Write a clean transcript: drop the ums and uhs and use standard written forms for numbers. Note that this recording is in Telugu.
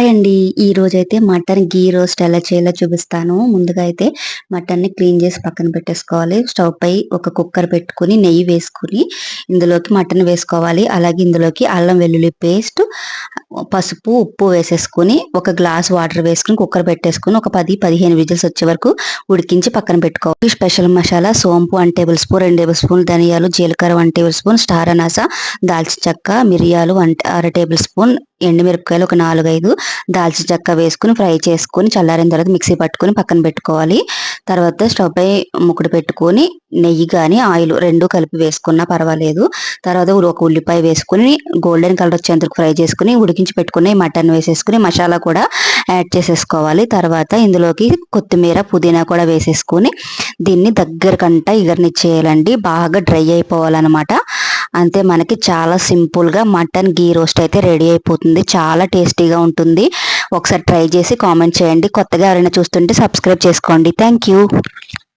హాయ్ అండి. ఈరోజైతే మటన్ ఘీ రోస్ట్ ఎలా చేయాలో చూపిస్తాను. ముందుగా అయితే మటన్‌ని క్లీన్ చేసి పక్కన పెట్టేసుకోవాలి. స్టవ్ పై ఒక కుక్కర్ పెట్టుకొని నెయ్యి వేసుకొని ఇందులోకి మటన్ వేసుకోవాలి. అలాగే ఇందులోకి అల్లం వెల్లుల్లి పేస్ట్, పసుపు, ఉప్పు వేసేసుకొని ఒక గ్లాస్ వాటర్ వేసుకొని కుక్కర్ పెట్టేసుకొని ఒక 10, 15 విజిల్స్ వచ్చే వరకు ఉడికించి పక్కన పెట్టుకోవాలి. స్పెషల్ మసాలా సోంపు 1 టేబుల్ స్పూన్, 2 టేబుల్ స్పూన్ ధనియాలు, జీలకర్ర 1 టేబుల్ స్పూన్, స్టార్ అనాస, దాల్చిన చెక్క, మిరియాలు 1/2 టేబుల్ స్పూన్, ఎండుమిరపకాయలు ఒక 4, 5, దాల్చిన చెక్క వేసుకుని ఫ్రై చేసుకొని చల్లారిన తర్వాత మిక్సీ పట్టుకొని పక్కన పెట్టుకోవాలి. తర్వాత స్టవ్ పై ముకుడు పెట్టుకొని నెయ్యి కానీ ఆయిల్ రెండు కలిపి వేసుకున్నా పర్వాలేదు. తర్వాత ఒక ఉల్లిపాయ వేసుకుని గోల్డెన్ కలర్ వచ్చేంత వరకు ఫ్రై చేసుకుని ఉడికించి పెట్టుకుని మటన్ వేసేసుకుని మసాలా కూడా యాడ్ చేసేసుకోవాలి. తర్వాత ఇందులోకి కొత్తిమీర, పుదీనా కూడా వేసేసుకొని దీన్ని దగ్గరకంటా ఇగరనిచ్చేయాలండి. బాగా డ్రై అయిపోవాలన్నమాట. అంతే, మనకి చాలా సింపుల్గా మటన్ ఘీ రోస్ట్ అయితే రెడీ అయిపోతుంది. చాలా టేస్టీగా ఉంటుంది. ఒకసారి ట్రై చేసి కామెంట్ చేయండి. కొత్తగా ఎవరైనా చూస్తుంటే సబ్స్క్రైబ్ చేసుకోండి. Thank you.